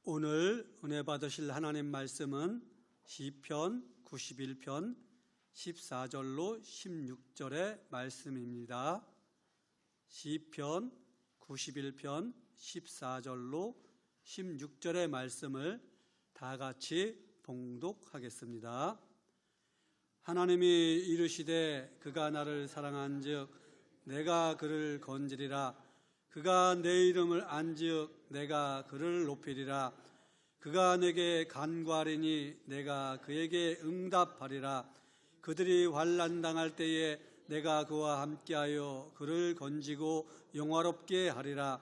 오늘 은혜 받으실 하나님 말씀은 시편 91편 14절로 16절의 말씀입니다. 시편 91편 14절로 16절의 말씀을 다 같이 봉독하겠습니다. 하나님이 이르시되 그가 나를 사랑한즉 내가 그를 건지리라. 그가 내 이름을 안즉 내가 그를 높이리라. 그가 내게 간구하리니 내가 그에게 응답하리라. 그들이 환난당할 때에 내가 그와 함께하여 그를 건지고 영화롭게 하리라.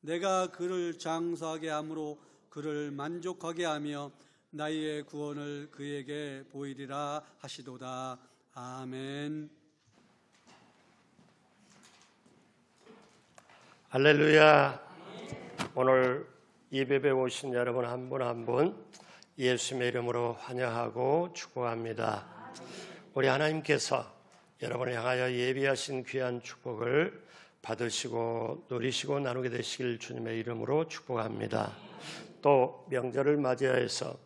내가 그를 장수하게 함으로 그를 만족하게 하며 나의 구원을 그에게 보이리라 하시도다. 아멘. 할렐루야. 오늘 예배에 오신 여러분 한 분 한 분 예수님의 이름으로 환영하고 축복합니다. 우리 하나님께서 여러분을 향하여 예비하신 귀한 축복을 받으시고 누리시고 나누게 되시길 주님의 이름으로 축복합니다. 또 명절을 맞이해서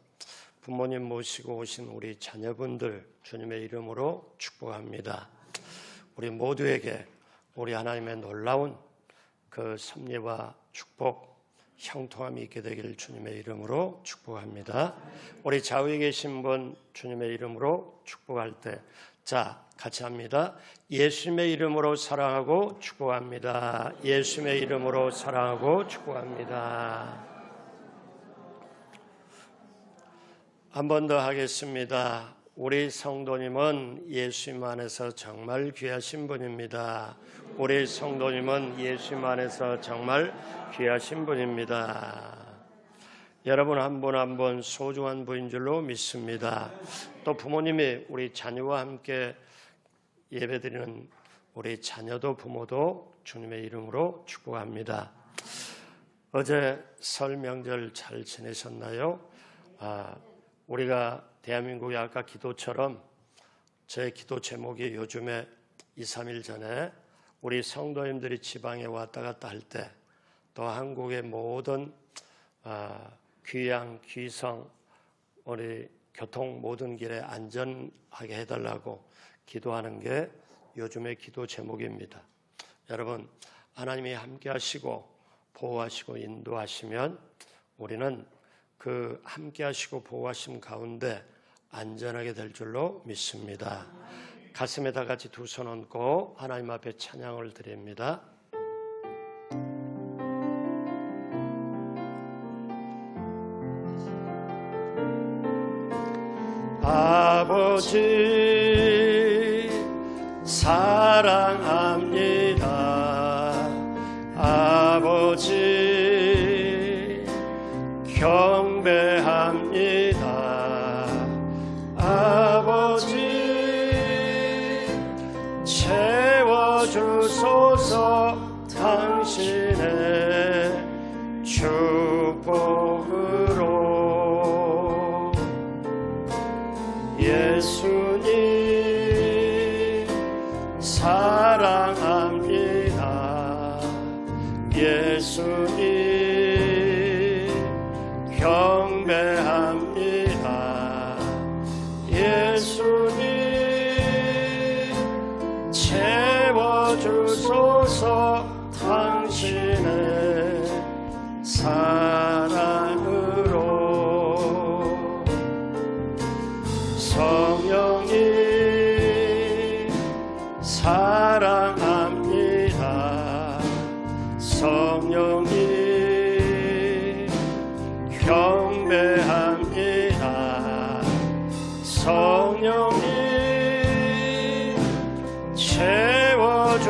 부모님 모시고 오신 우리 자녀분들 주님의 이름으로 축복합니다. 우리 모두에게 우리 하나님의 놀라운 그 섭리와 축복, 형통함이 있게 되기를 주님의 이름으로 축복합니다. 우리 좌우에 계신 분 주님의 이름으로 축복할 때, 자, 같이 합니다. 예수님의 이름으로 사랑하고 축복합니다. 예수님의 이름으로 사랑하고 축복합니다. 한 번 더 하겠습니다. 우리 성도님은 예수님 안에서 정말 귀하신 분입니다. 우리 성도님은 예수님 안에서 정말 귀하신 분입니다. 여러분 한 분 한 분 소중한 분인 줄로 믿습니다. 또 부모님이 우리 자녀와 함께 예배드리는 우리 자녀도 부모도 주님의 이름으로 축복합니다. 어제 설 명절 잘 지내셨나요? 우리가 대한민국의 아까 기도처럼 제 기도 제목이 요즘에 2, 3일 전에 우리 성도님들이 지방에 왔다 갔다 할 때 또 한국의 모든 귀양, 귀성, 우리 교통 모든 길에 안전하게 해달라고 기도하는 게 요즘의 기도 제목입니다. 여러분, 하나님이 함께 하시고 보호하시고 인도하시면 우리는 그 함께 하시고 보호하심 가운데 안전하게 될 줄로 믿습니다. 가슴에 다 같이 두 손 얹고 하나님 앞에 찬양을 드립니다. 아버지 사랑합니다. 아버지 경배합니다. 아버지 채워주소서 당신의 축복으로. 예수님 사랑합니다. 예수님 경배합니다. 예수님 채워주소서 당신의 사랑으로. 성령님 사랑합니다. 성령님 경배합니다. 성령님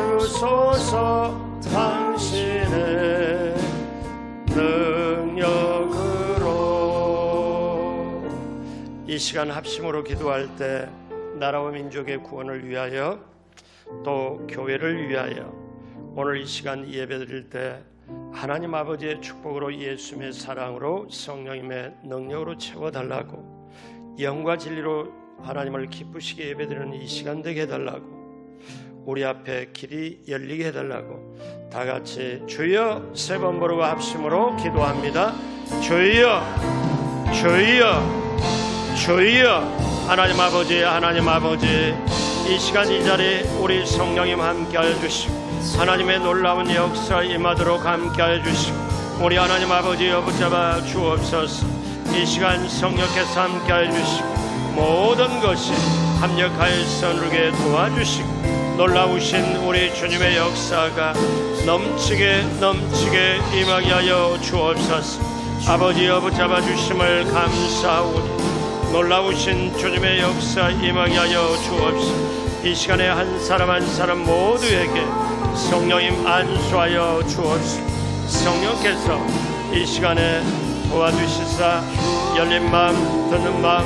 채워주소서 당신의 능력으로. 이 시간 합심으로 기도할 때 나라와 민족의 구원을 위하여 또 교회를 위하여 오늘 이 시간 예배드릴 때 하나님 아버지의 축복으로 예수님의 사랑으로 성령님의 능력으로 채워달라고, 영과 진리로 하나님을 기쁘시게 예배드리는 이 시간 되게 해달라고, 우리 앞에 길이 열리게 해달라고 다 같이 주여 세 번 부르고 합심으로 기도합니다. 주여 주여 주여. 하나님 아버지 이 시간 이 자리 우리 성령님 함께하여 주시고 하나님의 놀라운 역사 임하도록 함께하여 주시고 우리 하나님 아버지여 붙잡아 주옵소서. 이 시간 성령께서 함께하여 주시고 모든 것이 합력하여서 누르게 도와주시고 놀라우신 우리 주님의 역사가 넘치게 임하게 하여 주옵소서. 아버지여 붙잡아 주심을 감사하오니 놀라우신 주님의 역사 임하게 하여 주옵소서. 이 시간에 한 사람 모두에게 성령님 안수하여 주옵소서. 성령께서 이 시간에 도와주시사 열린 마음 듣는 마음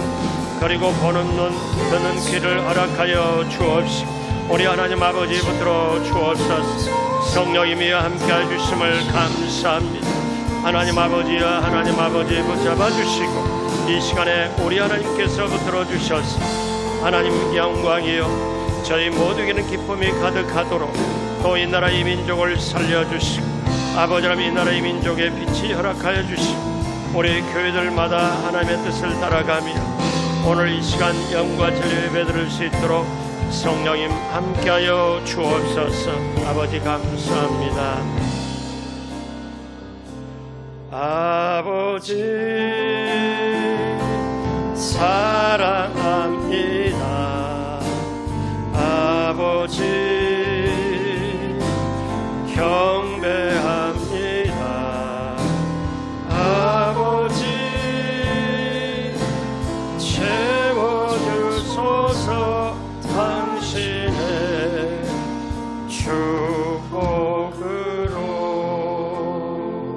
그리고 보는 눈 듣는 귀를 허락하여 주옵시고 우리 하나님 아버지 붙들어 주옵소서. 성령님이 함께해 주심을 감사합니다. 하나님 아버지 붙잡아 주시고 이 시간에 우리 하나님께서 붙들어 주셔서 하나님 영광이요 저희 모두에게는 기쁨이 가득하도록 또 이 나라 이 민족을 살려주시고 아버지님 이 나라 이 민족의 빛이 허락하여 주시고 우리 교회들마다 하나님의 뜻을 따라가며 오늘 이 시간 영과 진리 예배 드릴 수 있도록 성령님 함께하여 주옵소서. 아버지 감사합니다. 아버지 사랑합니다. 아버지 경배합니다. 아버지 채워주소서. 당신의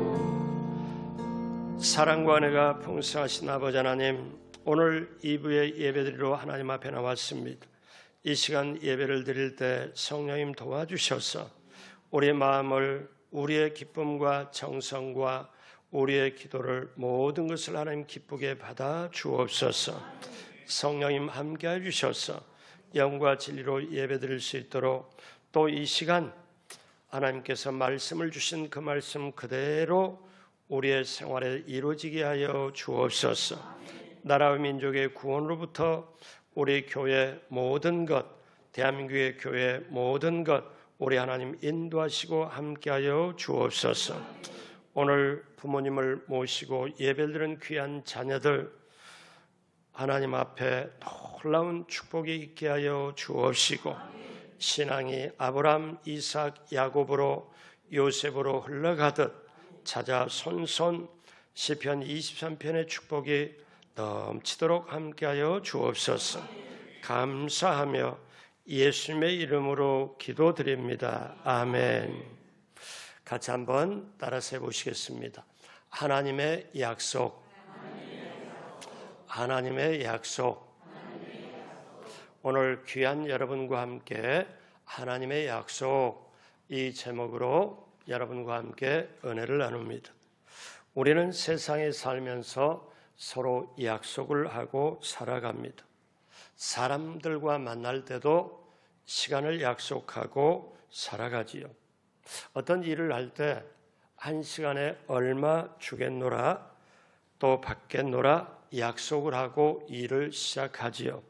축복으로. 사랑과 은혜가 풍성하신 아버지 하나님, 오늘 2부의 예배드리러 하나님 앞에 나왔습니다. 이 시간 예배를 드릴 때 성령님 도와주셔서 우리의 마음을, 우리의 기쁨과 정성과 우리의 기도를 모든 것을 하나님 기쁘게 받아 주옵소서. 성령님 함께해 주셔서 영과 진리로 예배드릴 수 있도록 또 이 시간 하나님께서 말씀을 주신 그 말씀 그대로 우리의 생활에 이루어지게 하여 주옵소서. 나라와 민족의 구원으로부터 우리 교회 모든 것, 대한민국의 교회 모든 것 우리 하나님 인도하시고 함께하여 주옵소서. 오늘 부모님을 모시고 예배드리는 귀한 자녀들 하나님 앞에 놀라운 축복이 있게 하여 주옵시고 신앙이 아브람, 이삭, 야곱으로 요셉으로 흘러가듯 찾아 손손 시편 23편의 축복이 넘치도록 함께하여 주옵소서. 감사하며 예수님의 이름으로 기도드립니다. 아멘. 같이 한번 따라서 해보시겠습니다. 하나님의 약속. 하나님의 약속. 오늘 귀한 여러분과 함께 하나님의 약속 이 제목으로 여러분과 함께 은혜를 나눕니다. 우리는 세상에 살면서 서로 약속을 하고 살아갑니다. 사람들과 만날 때도 시간을 약속하고 살아가지요. 어떤 일을 할 때 한 시간에 얼마 주겠노라 또 받겠노라 약속을 하고 일을 시작하지요.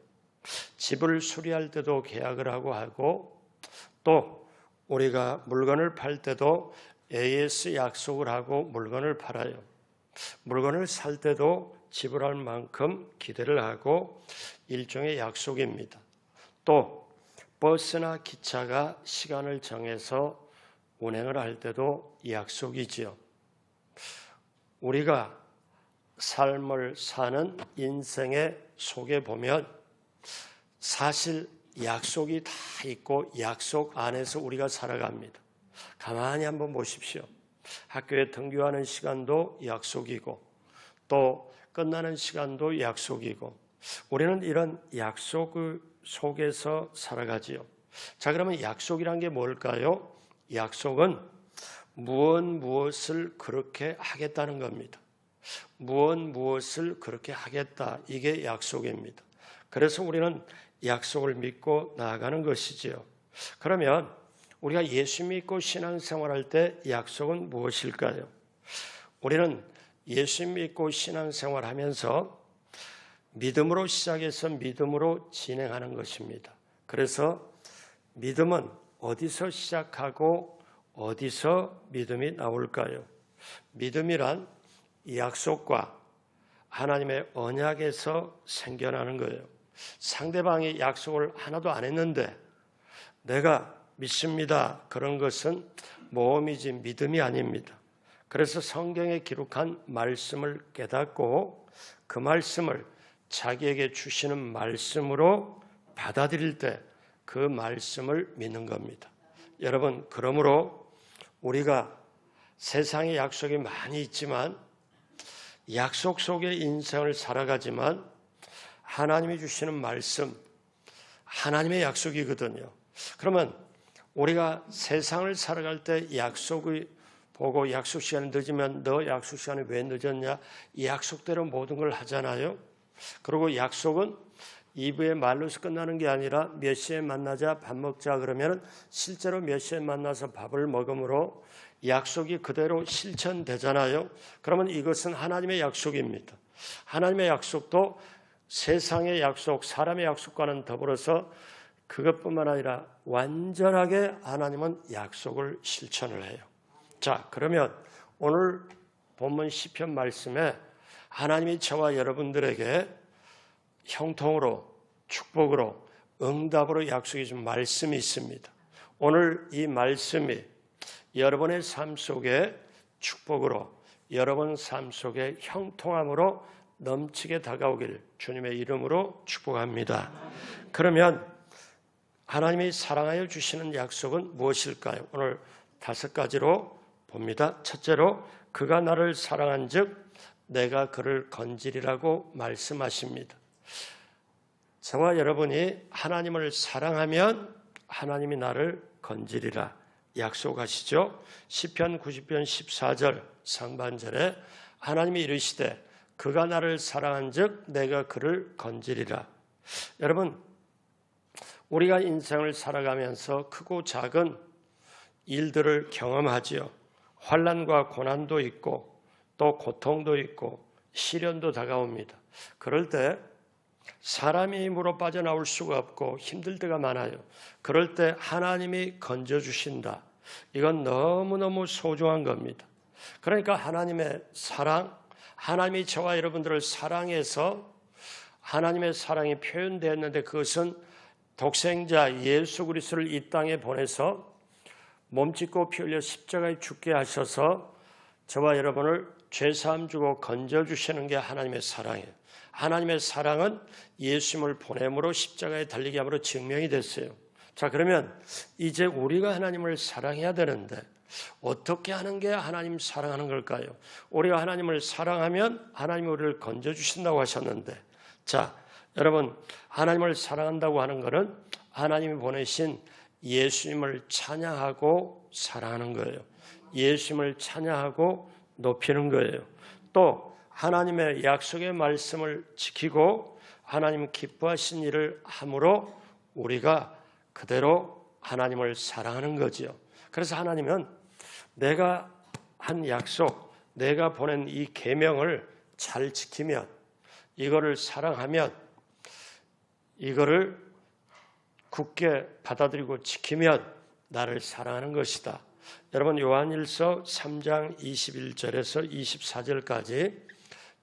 집을 수리할 때도 계약을 하고 또 우리가 물건을 팔 때도 AS 약속을 하고 물건을 팔아요. 물건을 살 때도 지불할 만큼 기대를 하고 일종의 약속입니다. 또 버스나 기차가 시간을 정해서 운행을 할 때도 약속이지요. 우리가 삶을 사는 인생의 속에 보면 사실 약속이 다 있고 약속 안에서 우리가 살아갑니다. 가만히 한번 보십시오. 학교에 등교하는 시간도 약속이고 또 끝나는 시간도 약속이고 우리는 이런 약속 속에서 살아가지요. 자, 그러면 약속이란 게 뭘까요? 약속은 무엇을 그렇게 하겠다는 겁니다. 무엇을 그렇게 하겠다, 이게 약속입니다. 그래서 우리는 약속을 믿고 나아가는 것이지요. 그러면 우리가 예수 믿고 신앙생활할 때 약속은 무엇일까요? 우리는 예수 믿고 신앙생활하면서 믿음으로 시작해서 믿음으로 진행하는 것입니다. 그래서 믿음은 어디서 시작하고 어디서 믿음이 나올까요? 믿음이란 약속과 하나님의 언약에서 생겨나는 거예요. 상대방이 약속을 하나도 안 했는데 내가 믿습니다. 그런 것은 모험이지 믿음이 아닙니다. 그래서 성경에 기록한 말씀을 깨닫고 그 말씀을 자기에게 주시는 말씀으로 받아들일 때 그 말씀을 믿는 겁니다. 여러분, 그러므로 우리가 세상에 약속이 많이 있지만 약속 속의 인생을 살아가지만 하나님이 주시는 말씀, 하나님의 약속이거든요. 그러면 우리가 세상을 살아갈 때 약속을 보고 약속 시간이 늦으면 너 약속 시간이 왜 늦었냐? 이 약속대로 모든 걸 하잖아요. 그리고 약속은 2부의 말로서 끝나는 게 아니라 몇 시에 만나자 밥 먹자 그러면 실제로 몇 시에 만나서 밥을 먹음으로 약속이 그대로 실천되잖아요. 그러면 이것은 하나님의 약속입니다. 하나님의 약속도 세상의 약속, 사람의 약속과는 더불어서 그것뿐만 아니라 완전하게 하나님은 약속을 실천을 해요. 자, 그러면 오늘 본문 시편 말씀에 하나님이 저와 여러분들에게 형통으로, 축복으로, 응답으로 약속해 준 말씀이 있습니다. 오늘 이 말씀이 여러분의 삶 속에 축복으로, 여러분 삶 속에 형통함으로 넘치게 다가오길 주님의 이름으로 축복합니다. 그러면 하나님이 사랑하여 주시는 약속은 무엇일까요? 오늘 5가지로 봅니다. 첫째로, 그가 나를 사랑한 즉 내가 그를 건지리라고 말씀하십니다. 저와 여러분이 하나님을 사랑하면 하나님이 나를 건지리라 약속하시죠. 시편 90편 14절 상반절에 하나님이 이르시되 그가 나를 사랑한 즉 내가 그를 건지리라. 여러분, 우리가 인생을 살아가면서 크고 작은 일들을 경험하지요. 환난과 고난도 있고 또 고통도 있고 시련도 다가옵니다. 그럴 때 사람의 힘으로 빠져나올 수가 없고 힘들 때가 많아요. 그럴 때 하나님이 건져주신다. 이건 너무너무 소중한 겁니다. 그러니까 하나님의 사랑, 하나님이 저와 여러분들을 사랑해서 하나님의 사랑이 표현되었는데 그것은 독생자 예수 그리스도를 이 땅에 보내서 몸짓고 피 흘려 십자가에 죽게 하셔서 저와 여러분을 죄사함 주고 건져주시는 게 하나님의 사랑이에요. 하나님의 사랑은 예수님을 보냄으로 십자가에 달리게 함으로 증명이 됐어요. 자, 그러면 이제 우리가 하나님을 사랑해야 되는데 어떻게 하는 게 하나님 사랑하는 걸까요? 우리가 하나님을 사랑하면 하나님이 우리를 건져주신다고 하셨는데, 자, 여러분, 하나님을 사랑한다고 하는 것은 하나님이 보내신 예수님을 찬양하고 사랑하는 거예요. 예수님을 찬양하고 높이는 거예요. 또 하나님의 약속의 말씀을 지키고 하나님 기뻐하신 일을 함으로 우리가 그대로 하나님을 사랑하는 거지요. 그래서 하나님은 내가 한 약속, 내가 보낸 이 계명을 잘 지키면, 이거를 사랑하면, 이거를 굳게 받아들이고 지키면 나를 사랑하는 것이다. 여러분, 요한일서 3장 21절에서 24절까지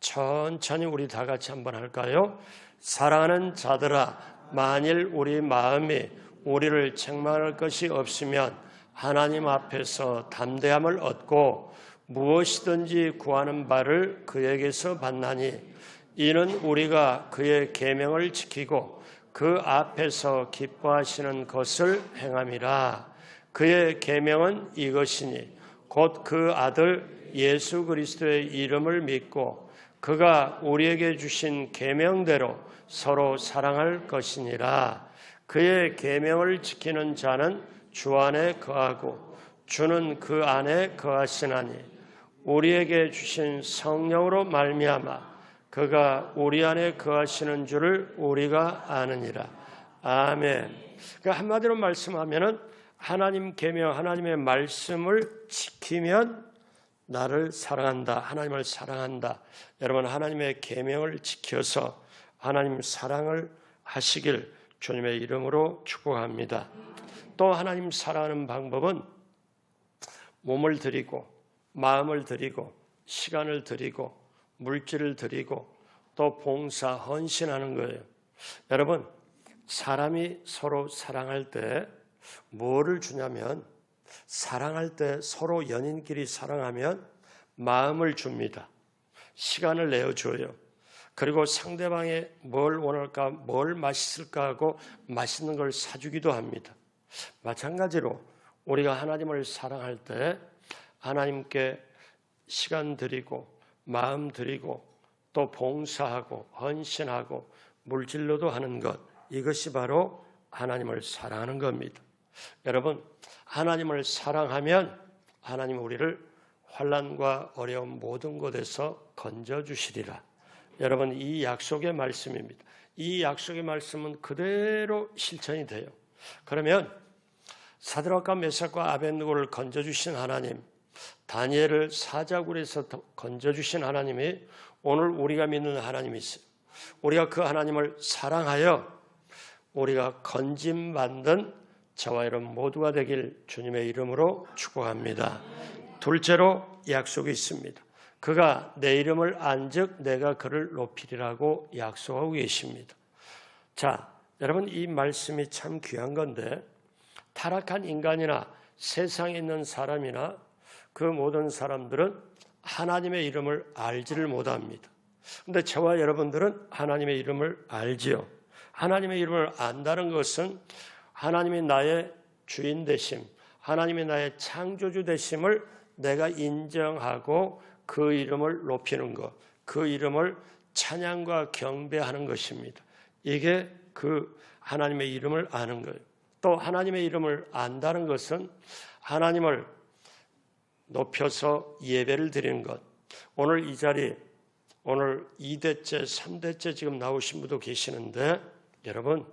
천천히 우리 다 같이 한번 할까요? 사랑하는 자들아, 만일 우리 마음이 우리를 책망할 것이 없으면 하나님 앞에서 담대함을 얻고 무엇이든지 구하는 바를 그에게서 받나니 이는 우리가 그의 계명을 지키고 그 앞에서 기뻐하시는 것을 행함이라. 그의 계명은 이것이니 곧 그 아들 예수 그리스도의 이름을 믿고 그가 우리에게 주신 계명대로 서로 사랑할 것이니라. 그의 계명을 지키는 자는 주 안에 거하고 주는 그 안에 거하시나니 우리에게 주신 성령으로 말미암아 그가 우리 안에 거하시는 줄을 우리가 아느니라. 아멘. 그러니까 한마디로 말씀하면은 하나님 계명, 하나님의 말씀을 지키면 나를 사랑한다, 하나님을 사랑한다. 여러분 하나님의 계명을 지켜서 하나님 사랑을 하시길 주님의 이름으로 축복합니다. 또 하나님 사랑하는 방법은 몸을 드리고 마음을 드리고 시간을 드리고 물질을 드리고 또 봉사, 헌신하는 거예요. 여러분 사람이 서로 사랑할 때 뭐를 주냐면 사랑할 때 서로 연인끼리 사랑하면 마음을 줍니다. 시간을 내어줘요. 그리고 상대방이 뭘 원할까, 뭘 맛있을까 하고 맛있는 걸 사주기도 합니다. 마찬가지로 우리가 하나님을 사랑할 때 하나님께 시간 드리고 마음 드리고 또 봉사하고 헌신하고 물질로도 하는 것, 이것이 바로 하나님을 사랑하는 겁니다. 여러분 하나님을 사랑하면 하나님은 우리를 환난과 어려운 모든 곳에서 건져주시리라. 여러분 이 약속의 말씀입니다. 이 약속의 말씀은 그대로 실천이 돼요. 그러면 사드락과 메삭과 아벳느고를 건져주신 하나님, 다니엘을 사자굴에서 건져주신 하나님이 오늘 우리가 믿는 하나님이세요. 우리가 그 하나님을 사랑하여 우리가 건짐받는 저와 여러분 모두가 되길 주님의 이름으로 축복합니다. 둘째로 약속이 있습니다. 그가 내 이름을 안즉 내가 그를 높이리라고 약속하고 계십니다. 자, 여러분 이 말씀이 참 귀한 건데 타락한 인간이나 세상에 있는 사람이나 그 모든 사람들은 하나님의 이름을 알지를 못합니다. 그런데 저와 여러분들은 하나님의 이름을 알지요. 하나님의 이름을 안다는 것은 하나님이 나의 주인 되심, 하나님이 나의 창조주 되심을 내가 인정하고 그 이름을 높이는 것, 그 이름을 찬양과 경배하는 것입니다. 이게 그 하나님의 이름을 아는 거예요. 또 하나님의 이름을 안다는 것은 하나님을 높여서 예배를 드리는 것. 오늘 이 자리, 오늘 2대째, 3대째 지금 나오신 분도 계시는데 여러분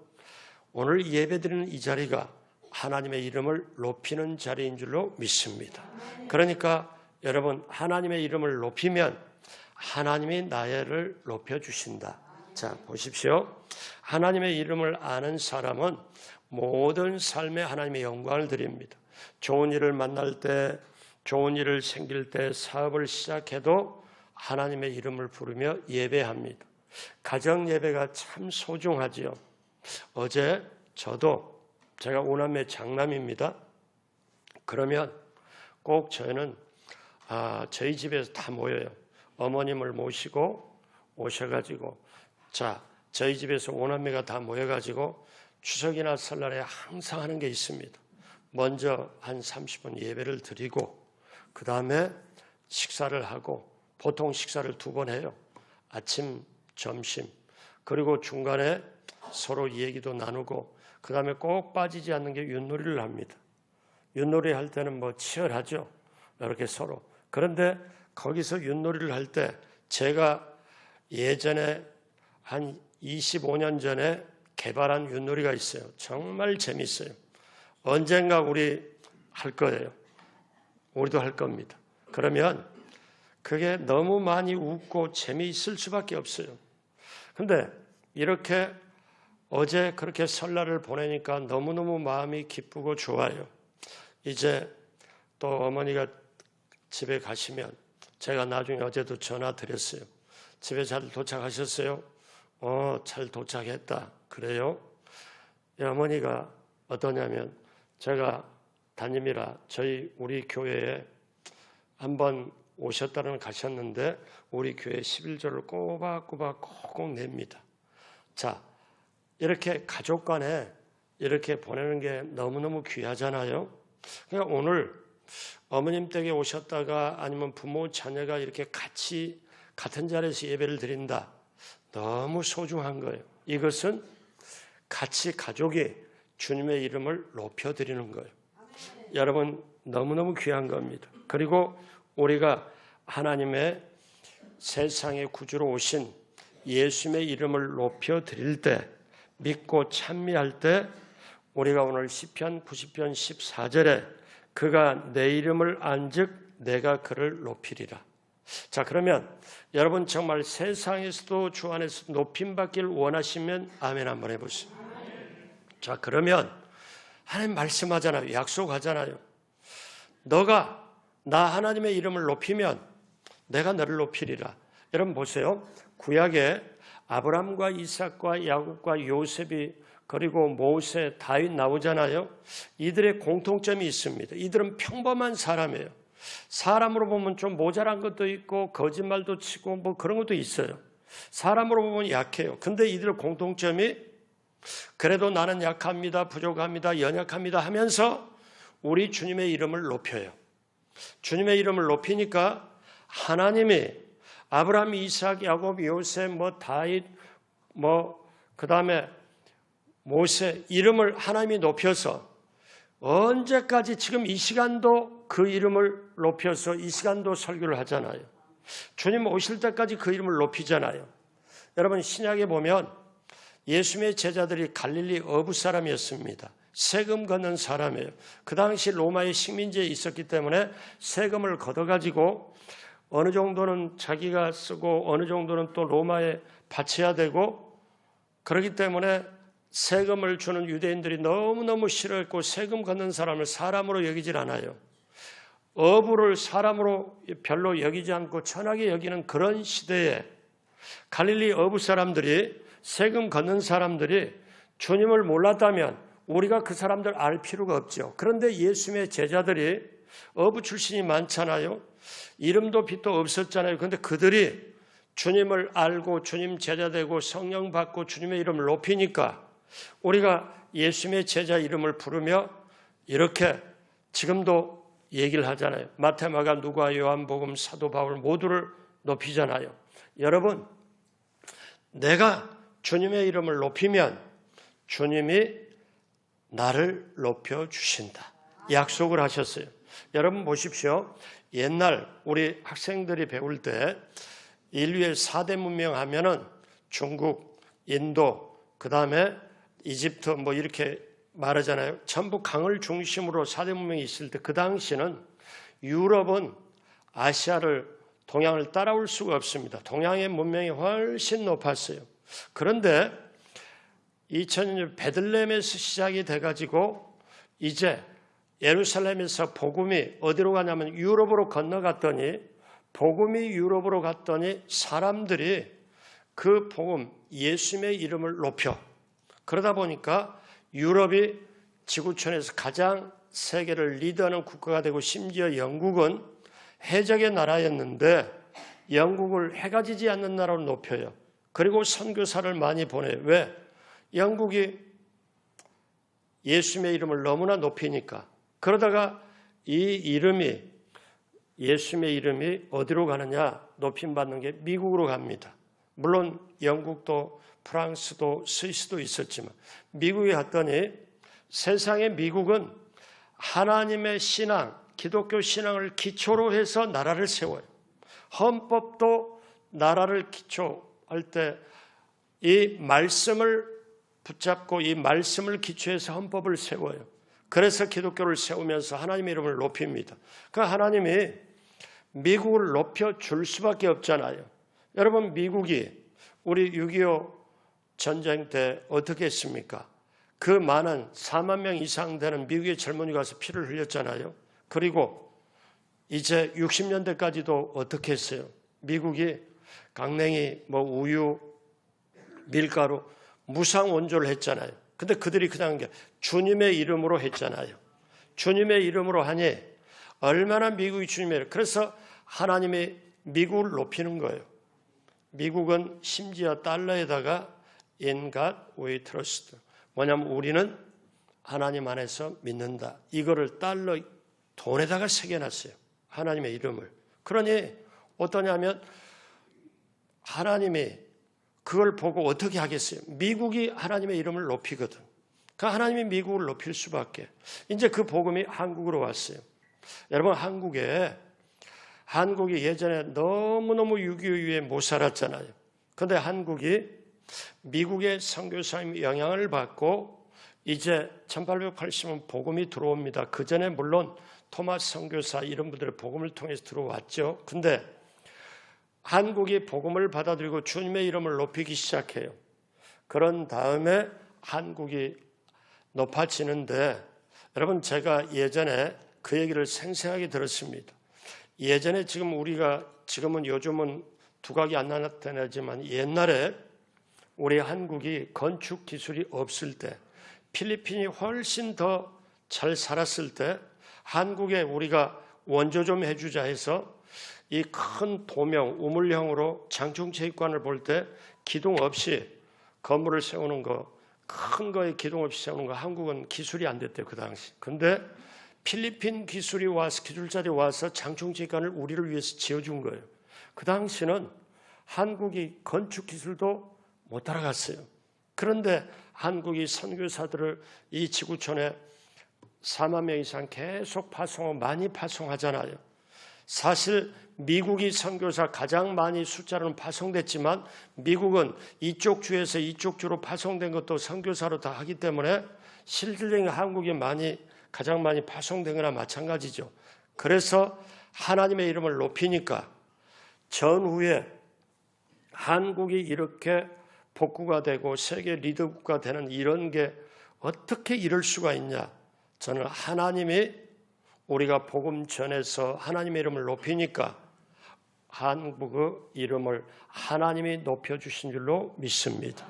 오늘 예배드리는 이 자리가 하나님의 이름을 높이는 자리인 줄로 믿습니다. 그러니까 여러분 하나님의 이름을 높이면 하나님이 나를 높여주신다. 자 보십시오. 하나님의 이름을 아는 사람은 모든 삶에 하나님의 영광을 드립니다. 좋은 일을 만날 때, 좋은 일을 생길 때, 사업을 시작해도 하나님의 이름을 부르며 예배합니다. 가정 예배가 참 소중하지요. 어제 저도 제가 오남매 장남입니다. 그러면 꼭 저희는 저희 집에서 다 모여요. 어머님을 모시고 오셔가지고 자 저희 집에서 오남매가 다 모여가지고 추석이나 설날에 항상 하는 게 있습니다. 먼저 한 30분 예배를 드리고 그 다음에 식사를 하고 보통 식사를 2번 해요. 아침, 점심 그리고 중간에 서로 얘기도 나누고 그 다음에 꼭 빠지지 않는 게 윷놀이를 합니다. 윷놀이 할 때는 뭐 치열하죠. 이렇게 서로. 그런데 거기서 윷놀이를 할 때 제가 예전에 한 25년 전에 개발한 윷놀이가 있어요. 정말 재밌어요. 언젠가 우리 할 거예요. 우리도 할 겁니다. 그러면 그게 너무 많이 웃고 재미있을 수밖에 없어요. 근데 이렇게 어제 그렇게 설날을 보내니까 너무너무 마음이 기쁘고 좋아요. 이제 또 어머니가 집에 가시면 제가 나중에 어제도 전화 드렸어요. 집에 잘 도착하셨어요? 잘 도착했다. 그래요? 어머니가 어떠냐면 제가 담임이라 우리 교회에 한번 오셨다는 가셨는데 우리 교회 11조를 꼬박꼬박 꼭 냅니다. 자, 이렇게 가족 간에 이렇게 보내는 게 너무너무 귀하잖아요. 그러니까 오늘 어머님 댁에 오셨다가 아니면 부모 자녀가 이렇게 같이 같은 자리에서 예배를 드린다. 너무 소중한 거예요. 이것은 같이 가족이 주님의 이름을 높여드리는 거예요. 여러분 너무너무 귀한 겁니다. 그리고 우리가 하나님의 세상의 구주로 오신 예수님의 이름을 높여드릴 때 믿고 찬미할 때 우리가 오늘 시편 90편 14절에 그가 내 이름을 안즉 내가 그를 높이리라. 자, 그러면 여러분 정말 세상에서도 주 안에서 높임받기를 원하시면 아멘 한번 해보세요. 자, 그러면 하나님 말씀하잖아요. 약속하잖아요. 너가 나 하나님의 이름을 높이면 내가 너를 높이리라. 여러분 보세요. 구약에 아브라함과 이삭과 야곱과 요셉이 그리고 모세, 다윗 나오잖아요. 이들의 공통점이 있습니다. 이들은 평범한 사람이에요. 사람으로 보면 좀 모자란 것도 있고 거짓말도 치고 뭐 그런 것도 있어요. 사람으로 보면 약해요. 근데 이들 공통점이 그래도 나는 약합니다, 부족합니다, 연약합니다 하면서 우리 주님의 이름을 높여요. 주님의 이름을 높이니까 하나님이 아브라함, 이삭, 야곱, 요셉, 다윗, 그 다음에 모세 이름을 하나님이 높여서 언제까지 지금 이 시간도 그 이름을 높여서 이 시간도 설교를 하잖아요. 주님 오실 때까지 그 이름을 높이잖아요. 여러분 신약에 보면 예수님의 제자들이 갈릴리 어부 사람이었습니다. 세금 걷는 사람이에요. 그 당시 로마의 식민지에 있었기 때문에 세금을 걷어가지고 어느 정도는 자기가 쓰고 어느 정도는 또 로마에 바쳐야 되고 그렇기 때문에 세금을 주는 유대인들이 너무너무 싫어했고 세금 걷는 사람을 사람으로 여기질 않아요. 어부를 사람으로 별로 여기지 않고 천하게 여기는 그런 시대에 갈릴리 어부 사람들이 세금 걷는 사람들이 주님을 몰랐다면 우리가 그 사람들 알 필요가 없죠. 그런데 예수님의 제자들이 어부 출신이 많잖아요. 이름도 빛도 없었잖아요. 그런데 그들이 주님을 알고 주님 제자 되고 성령 받고 주님의 이름을 높이니까 우리가 예수님의 제자 이름을 부르며 이렇게 지금도 얘기를 하잖아요. 마태, 마가, 누가, 요한복음, 사도 바울 모두를 높이잖아요. 여러분, 내가 주님의 이름을 높이면 주님이 나를 높여주신다. 약속을 하셨어요. 여러분 보십시오. 옛날 우리 학생들이 배울 때 인류의 4대 문명 하면은 중국, 인도, 그 다음에 이집트 이렇게 말하잖아요. 전부 강을 중심으로 4대 문명이 있을 때 그 당시는 유럽은 아시아를 동양을 따라올 수가 없습니다. 동양의 문명이 훨씬 높았어요. 그런데 2000년 베들레헴에서 시작이 돼가지고 이제 예루살렘에서 복음이 어디로 가냐면 유럽으로 건너갔더니 복음이 유럽으로 갔더니 사람들이 그 복음 예수님의 이름을 높여 그러다 보니까 유럽이 지구촌에서 가장 세계를 리드하는 국가가 되고 심지어 영국은 해적의 나라였는데 영국을 해가 지지 않는 나라로 높여요. 그리고 선교사를 많이 보내요. 왜? 영국이 예수님의 이름을 너무나 높이니까. 그러다가 이 이름이 예수님의 이름이 어디로 가느냐 높임받는 게 미국으로 갑니다. 물론 영국도 프랑스도 스위스도 있었지만 미국에 갔더니 세상의 미국은 하나님의 신앙, 기독교 신앙을 기초로 해서 나라를 세워요. 헌법도 나라를 기초할 때 이 말씀을 붙잡고 이 말씀을 기초해서 헌법을 세워요. 그래서 기독교를 세우면서 하나님의 이름을 높입니다. 그 하나님이 미국을 높여줄 수밖에 없잖아요. 여러분 미국이 우리 6.25 전쟁 때 어떻게 했습니까? 그 많은 4만 명 이상 되는 미국의 젊은이가 가서 피를 흘렸잖아요. 그리고 이제 60년대까지도 어떻게 했어요? 미국이 강냉이, 우유, 밀가루, 무상 원조를 했잖아요. 근데 그들이 그냥 주님의 이름으로 했잖아요. 주님의 이름으로 하니 얼마나 미국이 주님의 이름. 그래서 하나님이 미국을 높이는 거예요. 미국은 심지어 달러에다가 In God we trust. 뭐냐면 우리는 하나님 안에서 믿는다. 이거를 달러 돈에다가 새겨놨어요. 하나님의 이름을. 그러니 어떠냐면 하나님이 그걸 보고 어떻게 하겠어요? 미국이 하나님의 이름을 높이거든. 그 하나님이 미국을 높일 수밖에. 이제 그 복음이 한국으로 왔어요. 여러분 한국이 예전에 너무너무 6.25 이후에 못 살았잖아요. 그런데 한국이 미국의 선교사님 영향을 받고 이제 1880년 복음이 들어옵니다. 그 전에 물론 토마스 선교사 이런 분들의 복음을 통해서 들어왔죠. 근데 한국이 복음을 받아들이고 주님의 이름을 높이기 시작해요. 그런 다음에 한국이 높아지는데, 여러분 제가 예전에 그 얘기를 생생하게 들었습니다. 예전에 지금은 요즘은 두각이 안 나타나지만 옛날에 우리 한국이 건축 기술이 없을 때, 필리핀이 훨씬 더 잘 살았을 때 한국에 우리가 원조 좀 해주자 해서 이 큰 도명 우물형으로 장충체육관을 볼 때 기둥 없이 건물을 세우는 거, 큰 거에 기둥 없이 세우는 거 한국은 기술이 안 됐대요, 그 당시. 근데 필리핀 기술자들이 와서 장충체육관을 우리를 위해서 지어준 거예요. 그 당시는 한국이 건축 기술도 못 따라갔어요. 그런데 한국이 선교사들을 이 지구촌에 4만 명 이상 계속 파송하고 많이 파송하잖아요. 사실 미국이 선교사 가장 많이 숫자로는 파송됐지만 미국은 이쪽 주에서 이쪽 주로 파송된 것도 선교사로 다 하기 때문에 실질적인 한국이 가장 많이 파송된 거나 마찬가지죠. 그래서 하나님의 이름을 높이니까 전후에 한국이 이렇게 복구가 되고 세계 리더국가 되는 이런 게 어떻게 이럴 수가 있냐. 저는 하나님이 우리가 복음 전해서 하나님의 이름을 높이니까 한국의 이름을 하나님이 높여주신 줄로 믿습니다.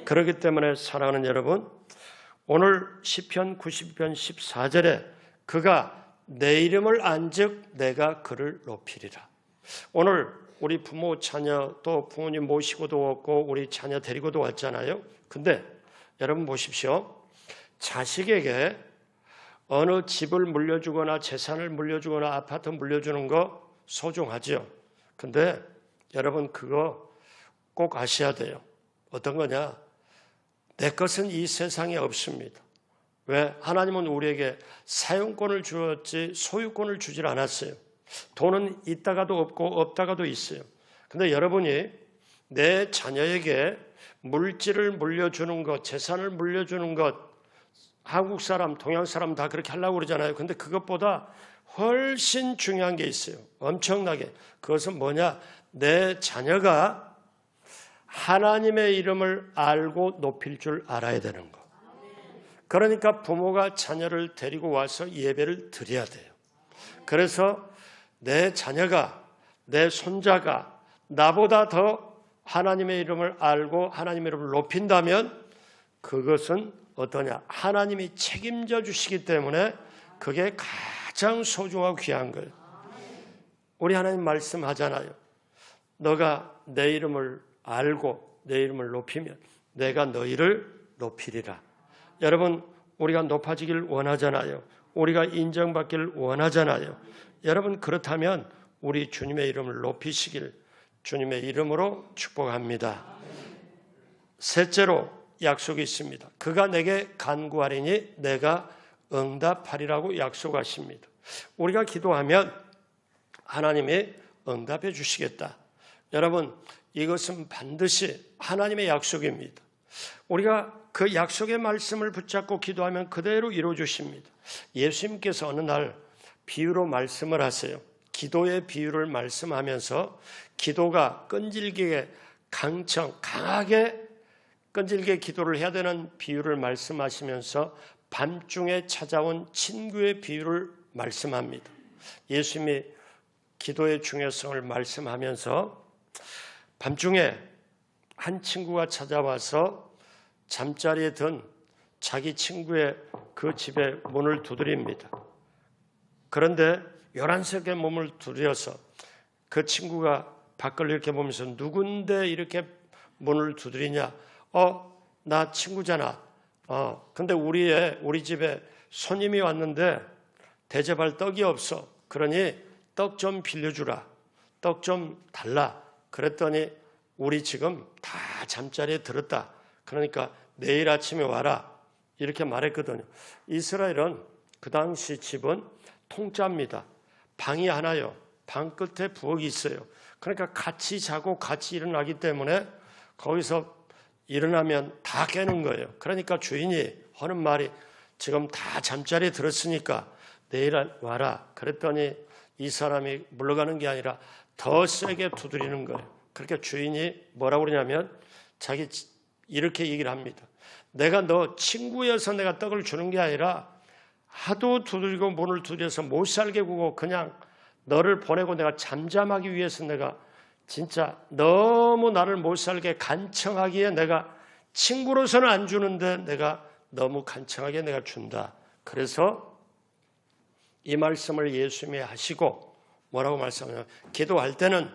그렇기 때문에 사랑하는 여러분, 오늘 시편 92편 14절에 그가 내 이름을 안즉 내가 그를 높이리라. 오늘 우리 부모 자녀 또 부모님 모시고도 왔고 우리 자녀 데리고도 왔잖아요. 근데 여러분 보십시오. 자식에게 어느 집을 물려주거나 재산을 물려주거나 아파트 물려주는 거 소중하죠. 근데 여러분 그거 꼭 아셔야 돼요. 어떤 거냐? 내 것은 이 세상에 없습니다. 왜? 하나님은 우리에게 사용권을 주었지 소유권을 주질 않았어요. 돈은 있다가도 없고 없다가도 있어요. 근데 여러분이 내 자녀에게 물질을 물려주는 것, 재산을 물려주는 것, 한국 사람, 동양 사람 다 그렇게 하려고 그러잖아요. 근데 그것보다 훨씬 중요한 게 있어요. 엄청나게. 그것은 뭐냐? 내 자녀가 하나님의 이름을 알고 높일 줄 알아야 되는 거. 그러니까 부모가 자녀를 데리고 와서 예배를 드려야 돼요. 그래서 내 자녀가, 내 손자가 나보다 더 하나님의 이름을 알고 하나님의 이름을 높인다면 그것은 어떠냐? 하나님이 책임져 주시기 때문에 그게 가장 소중하고 귀한 거예요. 우리 하나님 말씀하잖아요. 너가 내 이름을 알고 내 이름을 높이면 내가 너희를 높이리라. 여러분 우리가 높아지길 원하잖아요. 우리가 인정받기를 원하잖아요. 여러분 그렇다면 우리 주님의 이름을 높이시길 주님의 이름으로 축복합니다. 셋째로 약속이 있습니다. 그가 내게 간구하리니 내가 응답하리라고 약속하십니다. 우리가 기도하면 하나님이 응답해 주시겠다. 여러분 이것은 반드시 하나님의 약속입니다. 우리가 그 약속의 말씀을 붙잡고 기도하면 그대로 이루어 주십니다. 예수님께서 어느 날 비유로 말씀을 하세요. 기도의 비유를 말씀하면서 기도가 끈질기게 강하게 끈질기게 기도를 해야 되는 비유를 말씀하시면서 밤중에 찾아온 친구의 비유를 말씀합니다. 예수님이 기도의 중요성을 말씀하면서 밤중에 한 친구가 찾아와서 잠자리에 든 자기 친구의 그 집에 문을 두드립니다. 그런데 요란스럽게 몸을 두드려서 그 친구가 밖을 이렇게 보면서 누군데 이렇게 문을 두드리냐? 나 친구잖아. 근데 우리 집에 손님이 왔는데 대접할 떡이 없어. 그러니 떡 좀 빌려주라. 떡 좀 달라. 그랬더니 우리 지금 다 잠자리에 들었다. 그러니까 내일 아침에 와라. 이렇게 말했거든요. 이스라엘은 그 당시 집은 통짜입니다. 방이 하나요. 방 끝에 부엌이 있어요. 그러니까 같이 자고 같이 일어나기 때문에 거기서 일어나면 다 깨는 거예요. 그러니까 주인이 하는 말이 지금 다 잠자리에 들었으니까 내일 와라. 그랬더니 이 사람이 물러가는 게 아니라 더 세게 두드리는 거예요. 그러니까 주인이 뭐라고 그러냐면 자기 이렇게 얘기를 합니다. 내가 너 친구여서 내가 떡을 주는 게 아니라 하도 두드리고 문을 두드려서 못 살게 구고 그냥 너를 보내고 내가 잠잠하기 위해서 내가 진짜 너무 나를 못 살게 간청하기에 내가 친구로서는 안 주는데 내가 너무 간청하게 내가 준다. 그래서 이 말씀을 예수님이 하시고 뭐라고 말씀하냐면 기도할 때는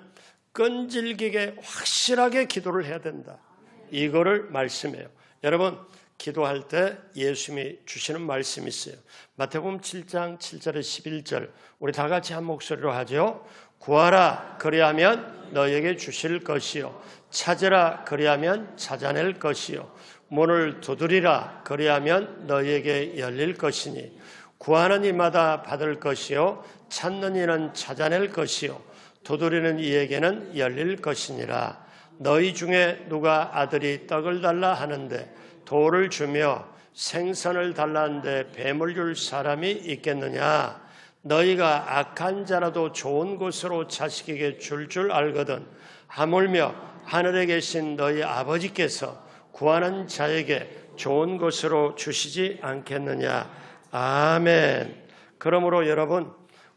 끈질기게 확실하게 기도를 해야 된다. 이거를 말씀해요. 여러분 기도할 때 예수님이 주시는 말씀이 있어요. 마태복음 7장 7절에 11절 우리 다 같이 한 목소리로 하죠. 구하라 그리하면 너에게 주실 것이요 찾으라 그리하면 찾아낼 것이요 문을 두드리라 그리하면 너에게 열릴 것이니 구하는 이마다 받을 것이요 찾는 이는 찾아낼 것이요 두드리는 이에게는 열릴 것이니라. 너희 중에 누가 아들이 떡을 달라 하는데 돌을 주며 생선을 달라 하는데 뱀을 줄 사람이 있겠느냐. 너희가 악한 자라도 좋은 곳으로 자식에게 줄 알거든 하물며 하늘에 계신 너희 아버지께서 구하는 자에게 좋은 곳으로 주시지 않겠느냐. 아멘. 그러므로 여러분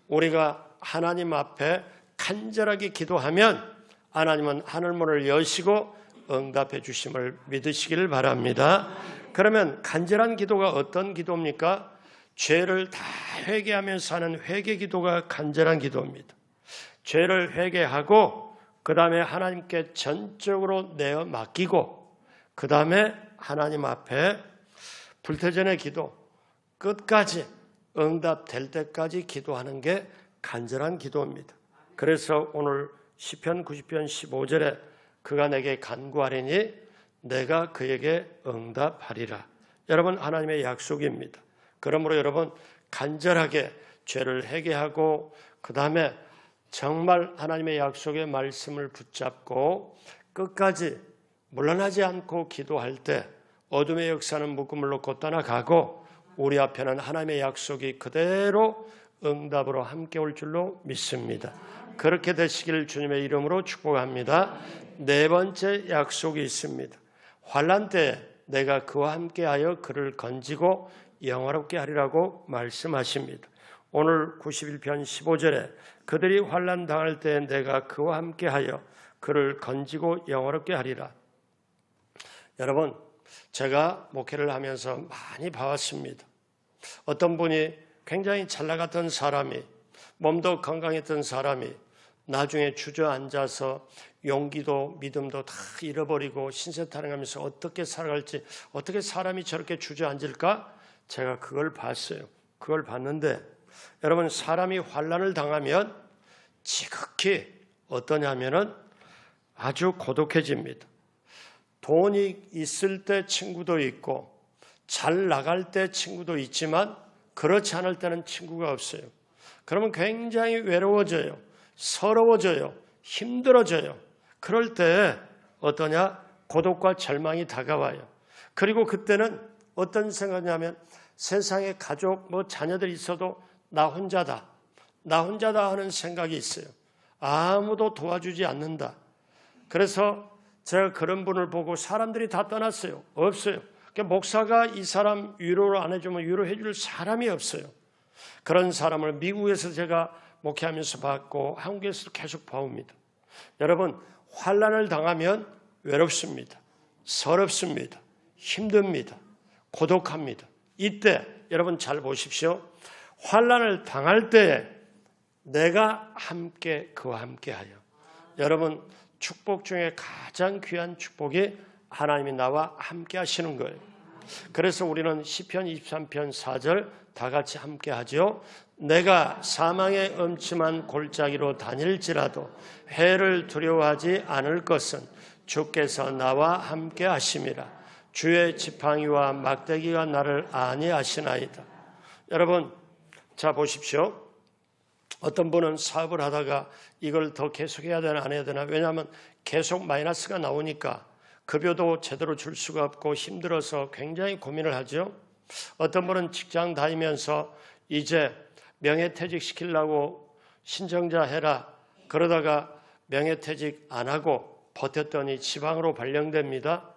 우리가 하나님 앞에 간절하게 기도하면 하나님은 하늘문을 여시고 응답해 주심을 믿으시기를 바랍니다. 그러면 간절한 기도가 어떤 기도입니까? 죄를 다 회개하면서 하는 회개 기도가 간절한 기도입니다. 죄를 회개하고 그 다음에 하나님께 전적으로 내어 맡기고 그 다음에 하나님 앞에 불태전의 기도 끝까지 응답될 때까지 기도하는 게 간절한 기도입니다. 그래서 오늘 시편 90편 15절에 그가 내게 간구하리니 내가 그에게 응답하리라. 여러분 하나님의 약속입니다. 그러므로 여러분 간절하게 죄를 회개하고 그 다음에 정말 하나님의 약속의 말씀을 붙잡고 끝까지 물러나지 않고 기도할 때 어둠의 역사는 묶음을 놓고 떠나가고 우리 앞에는 하나님의 약속이 그대로 응답으로 함께 올 줄로 믿습니다. 그렇게 되시길 주님의 이름으로 축복합니다. 네 번째 약속이 있습니다. 환난 때 내가 그와 함께하여 그를 건지고 영화롭게 하리라고 말씀하십니다. 오늘 91편 15절에 그들이 환난 당할 때 내가 그와 함께하여 그를 건지고 영화롭게 하리라. 여러분 제가 목회를 하면서 많이 봐왔습니다. 어떤 분이 굉장히 잘 나갔던 사람이 몸도 건강했던 사람이 나중에 주저앉아서 용기도 믿음도 다 잃어버리고 신세타령하면서 어떻게 살아갈지 어떻게 사람이 저렇게 주저앉을까? 제가 그걸 봤어요. 그걸 봤는데 여러분 사람이 환난을 당하면 지극히 어떠냐면은 아주 고독해집니다. 돈이 있을 때 친구도 있고 잘 나갈 때 친구도 있지만 그렇지 않을 때는 친구가 없어요. 그러면 굉장히 외로워져요. 서러워져요. 힘들어져요. 그럴 때 어떠냐? 고독과 절망이 다가와요. 그리고 그때는 어떤 생각이냐면 세상에 가족, 자녀들이 있어도 나 혼자다. 나 혼자다 하는 생각이 있어요. 아무도 도와주지 않는다. 그래서 제가 그런 분을 보고 사람들이 다 떠났어요. 없어요. 그러니까 목사가 이 사람 위로를 안 해주면 위로해 줄 사람이 없어요. 그런 사람을 미국에서 제가 목회하면서 봤고 한국에서도 계속 봐옵니다. 여러분 환난을 당하면 외롭습니다. 서럽습니다. 힘듭니다. 고독합니다. 이때 여러분 잘 보십시오. 환난을 당할 때에 내가 함께 그와 함께하여 여러분 축복 중에 가장 귀한 축복이 하나님이 나와 함께 하시는 거예요. 그래서 우리는 시편 23편 4절 다 같이 함께 하죠. 내가 사망의 음침한 골짜기로 다닐지라도 해를 두려워하지 않을 것은 주께서 나와 함께 하심이라. 주의 지팡이와 막대기가 나를 안위하시나이다. 여러분 자 보십시오. 어떤 분은 사업을 하다가 이걸 더 계속해야 되나 안 해야 되나, 왜냐하면 계속 마이너스가 나오니까 급여도 제대로 줄 수가 없고 힘들어서 굉장히 고민을 하죠. 어떤 분은 직장 다니면서 이제 명예퇴직 시키려고 신청자 해라 그러다가 명예퇴직 안 하고 버텼더니 지방으로 발령됩니다.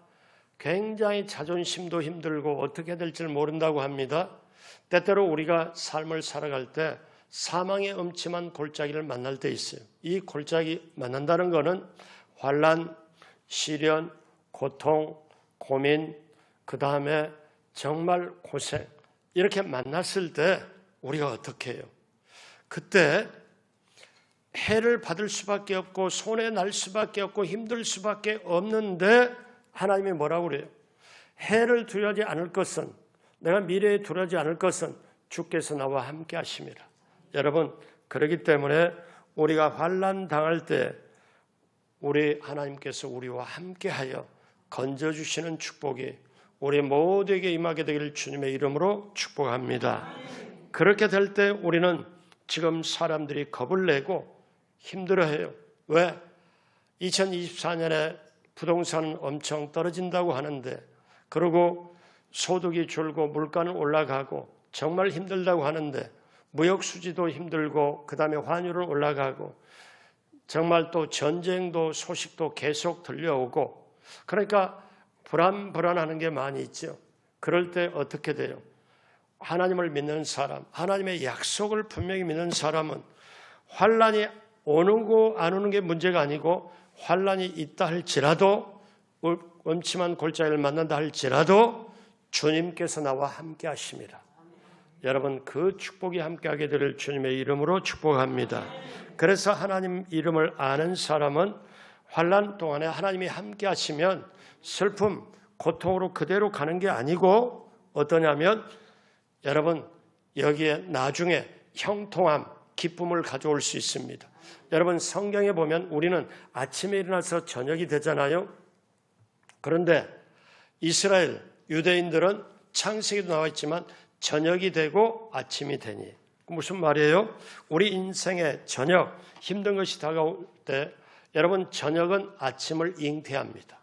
굉장히 자존심도 힘들고 어떻게 될지 모른다고 합니다. 때때로 우리가 삶을 살아갈 때 사망의 음침한 골짜기를 만날 때 있어요. 이 골짜기 만난다는 것은 환난, 시련, 고통, 고민, 그 다음에 정말 고생 이렇게 만났을 때 우리가 어떻게 해요? 그때 해를 받을 수밖에 없고 손해 날 수밖에 없고 힘들 수밖에 없는데 하나님이 뭐라고 그래요? 해를 두려워하지 않을 것은 내가 미래에 두려워하지 않을 것은 주께서 나와 함께 하심이라. 여러분 그렇기 때문에 우리가 환난 당할 때 우리 하나님께서 우리와 함께하여 건져주시는 축복이 우리 모두에게 임하게 되기를 주님의 이름으로 축복합니다. 그렇게 될 때 우리는 지금 사람들이 겁을 내고 힘들어해요. 왜? 2024년에 부동산은 엄청 떨어진다고 하는데 그리고 소득이 줄고 물가는 올라가고 정말 힘들다고 하는데 무역 수지도 힘들고 그 다음에 환율은 올라가고 정말 또 전쟁도 소식도 계속 들려오고 그러니까 불안하는 게 많이 있죠. 그럴 때 어떻게 돼요? 하나님을 믿는 사람, 하나님의 약속을 분명히 믿는 사람은 환난이 오는 안 오는 게 문제가 아니고 환난이 있다 할지라도 음침한 골짜기를 만난다 할지라도 주님께서 나와 함께 하심이라. 여러분 그 축복이 함께하게 될 주님의 이름으로 축복합니다. 그래서 하나님 이름을 아는 사람은 환난 동안에 하나님이 함께 하시면 슬픔, 고통으로 그대로 가는 게 아니고 어떠냐면 여러분 여기에 나중에 형통함, 기쁨을 가져올 수 있습니다. 여러분 성경에 보면 우리는 아침에 일어나서 저녁이 되잖아요. 그런데 이스라엘 유대인들은 창세기도 나와 있지만 저녁이 되고 아침이 되니 무슨 말이에요? 우리 인생의 저녁 힘든 것이 다가올 때 여러분 저녁은 아침을 잉태합니다.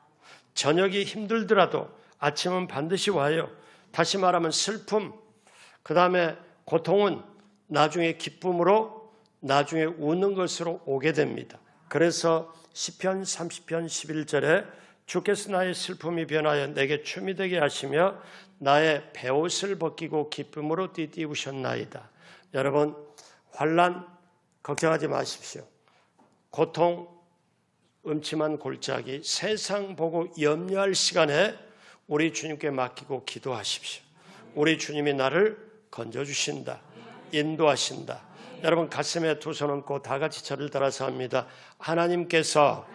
저녁이 힘들더라도 아침은 반드시 와요. 다시 말하면 슬픔 그 다음에 고통은 나중에 기쁨으로 나중에 웃는 것으로 오게 됩니다. 그래서 시편 30편 11절에 주께서 나의 슬픔이 변하여 내게 춤이 되게 하시며 나의 베옷을 벗기고 기쁨으로 띠띠우셨나이다. 여러분 환난 걱정하지 마십시오. 고통 음침한 골짜기 세상 보고 염려할 시간에 우리 주님께 맡기고 기도하십시오. 우리 주님이 나를 건져주신다. 인도하신다. 여러분 가슴에 두 손 얹고 다 같이 저를 따라서 합니다. 하나님께서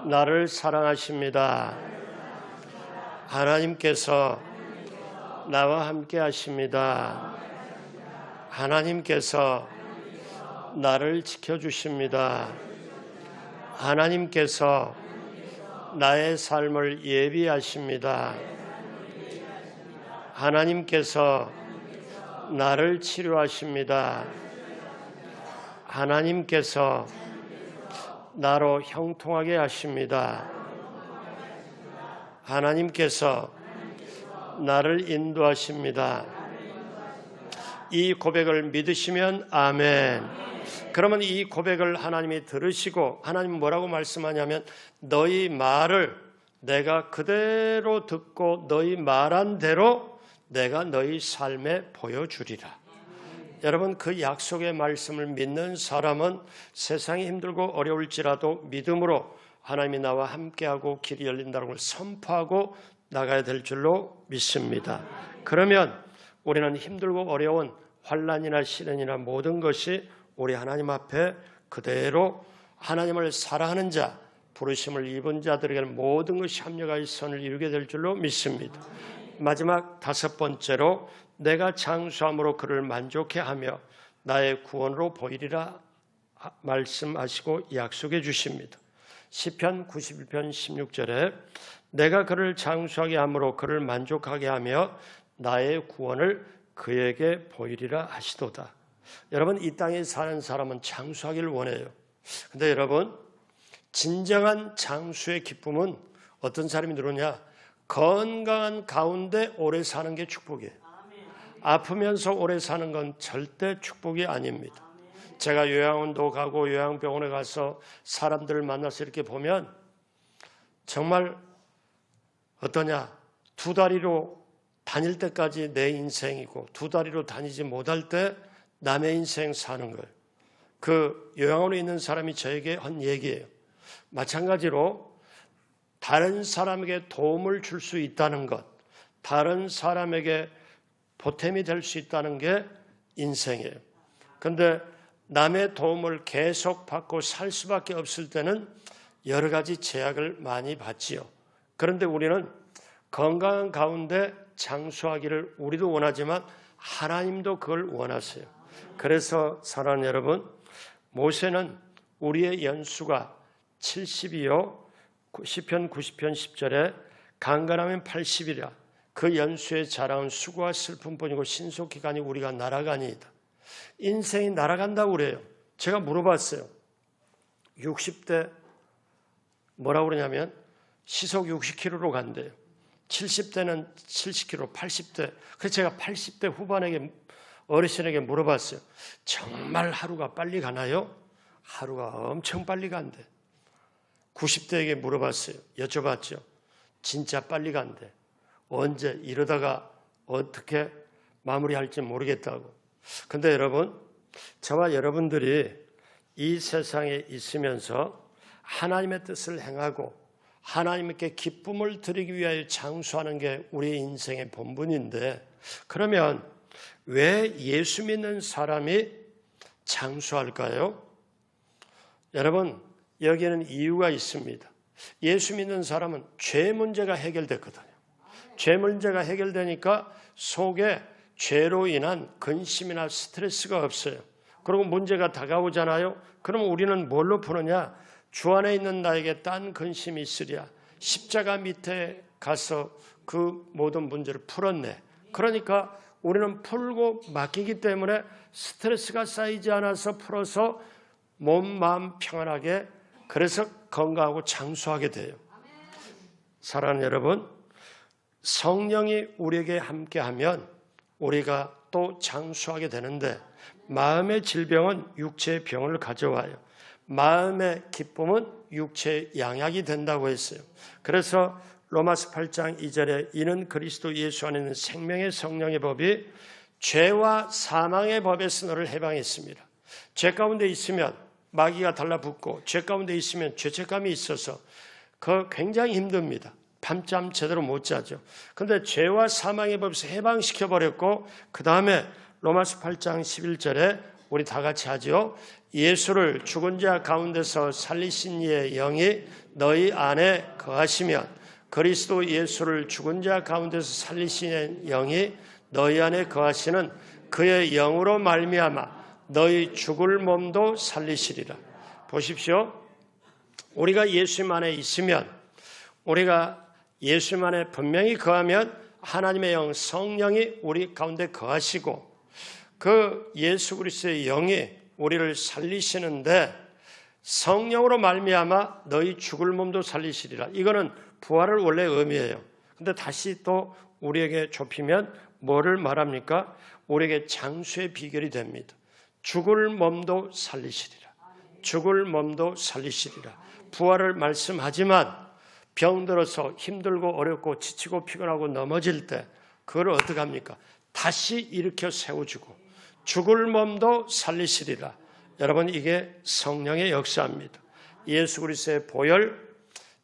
나를 사랑하십니다. 하나님께서 나와 함께 하십니다. 하나님께서 나를 지켜주십니다. 하나님께서 나의 삶을 예비하십니다. 하나님께서 나를 치료하십니다. 하나님께서 나로 형통하게 하십니다. 하나님께서 나를 인도하십니다. 이 고백을 믿으시면 아멘. 그러면 이 고백을 하나님이 들으시고 하나님 뭐라고 말씀하냐면 너희 말을 내가 그대로 듣고 너희 말한 대로 내가 너희 삶에 보여주리라. 여러분 그 약속의 말씀을 믿는 사람은 세상이 힘들고 어려울지라도 믿음으로 하나님이 나와 함께하고 길이 열린다는 걸 선포하고 나가야 될 줄로 믿습니다. 그러면 우리는 힘들고 어려운 환난이나 시련이나 모든 것이 우리 하나님 앞에 그대로 하나님을 사랑하는 자, 부르심을 입은 자들에게는 모든 것이 합력하여 선을 이루게 될 줄로 믿습니다. 마지막 다섯 번째로 내가 장수함으로 그를 만족해 하며 나의 구원으로 보이리라 말씀하시고 약속해 주십니다. 시편 91편 16절에 내가 그를 장수하게 함으로 그를 만족하게 하며 나의 구원을 그에게 보이리라 하시도다. 여러분 이 땅에 사는 사람은 장수하기를 원해요. 근데 여러분 진정한 장수의 기쁨은 어떤 사람이 누르냐? 건강한 가운데 오래 사는 게 축복이에요. 아프면서 오래 사는 건 절대 축복이 아닙니다. 제가 요양원도 가고 요양병원에 가서 사람들을 만나서 이렇게 보면 정말 어떠냐, 2다리로 다닐 때까지 내 인생이고 2다리로 다니지 못할 때 남의 인생 사는 거예요. 그 요양원에 있는 사람이 저에게 한 얘기예요. 마찬가지로 다른 사람에게 도움을 줄 수 있다는 것, 다른 사람에게 보탬이 될 수 있다는 게 인생이에요. 그런데 남의 도움을 계속 받고 살 수밖에 없을 때는 여러 가지 제약을 많이 받지요. 그런데 우리는 건강한 가운데 장수하기를 우리도 원하지만 하나님도 그걸 원하세요. 그래서 사랑하는 여러분, 모세는 우리의 연수가 70이요, 시편 90편 10절에 강건하면 80이라 그 연수의 자랑은 수고와 슬픔뿐이고 신속기간이 우리가 날아가니이다. 인생이 날아간다고 그래요. 제가 물어봤어요. 60대 뭐라고 그러냐면 시속 60km로 간대요. 70대는 70km, 80대. 그래서 제가 80대 후반에게 어르신에게 물어봤어요. 정말 하루가 빨리 가나요? 하루가 엄청 빨리 간대. 90대에게 물어봤어요. 여쭤봤죠. 진짜 빨리 간대. 언제 이러다가 어떻게 마무리할지 모르겠다고. 근데 여러분, 저와 여러분들이 이 세상에 있으면서 하나님의 뜻을 행하고 하나님께 기쁨을 드리기 위하여 장수하는 게 우리 인생의 본분인데, 그러면 왜 예수 믿는 사람이 장수할까요? 여러분, 여기에는 이유가 있습니다. 예수 믿는 사람은 죄 문제가 해결됐거든요. 죄 문제가 해결되니까 속에 죄로 인한 근심이나 스트레스가 없어요. 그리고 문제가 다가오잖아요. 그럼 우리는 뭘로 푸느냐? 주 안에 있는 나에게 딴 근심이 있으랴. 십자가 밑에 가서 그 모든 문제를 풀었네. 그러니까 우리는 풀고 맡기기 때문에 스트레스가 쌓이지 않아서 풀어서 몸, 마음 평안하게, 그래서 건강하고 장수하게 돼요. 사랑하는 여러분, 성령이 우리에게 함께하면 우리가 또 장수하게 되는데, 마음의 질병은 육체의 병을 가져와요. 마음의 기쁨은 육체의 양약이 된다고 했어요. 그래서 로마서 8장 2절에 이는 그리스도 예수 안에 있는 생명의 성령의 법이 죄와 사망의 법에서 너를 해방했습니다. 죄 가운데 있으면 마귀가 달라붙고 죄 가운데 있으면 죄책감이 있어서 그거 굉장히 힘듭니다. 밤잠 제대로 못 자죠. 그런데 죄와 사망의 법에서 해방시켜버렸고, 그 다음에 로마서 8장 11절에 우리 다 같이 하죠. 예수를 죽은 자 가운데서 살리신 이의 영이 너희 안에 거하시면, 그리스도 예수를 죽은 자 가운데서 살리신 영이 너희 안에 거하시는 그의 영으로 말미암아 너희 죽을 몸도 살리시리라. 보십시오. 우리가 예수님 안에 있으면, 우리가 예수님 안에 분명히 거하면 하나님의 영 성령이 우리 가운데 거하시고, 그 예수 그리스도의 영이 우리를 살리시는데, 성령으로 말미암아 너희 죽을 몸도 살리시리라. 이거는 부활을 원래 의미해요. 근데 다시 또 우리에게 좁히면 뭐를 말합니까? 우리에게 장수의 비결이 됩니다. 죽을 몸도 살리시리라. 죽을 몸도 살리시리라. 부활을 말씀하지만 병들어서 힘들고 어렵고 지치고 피곤하고 넘어질 때 그걸 어떻게 합니까? 다시 일으켜 세워주고 죽을 몸도 살리시리라. 여러분, 이게 성령의 역사입니다. 예수 그리스도의 보혈,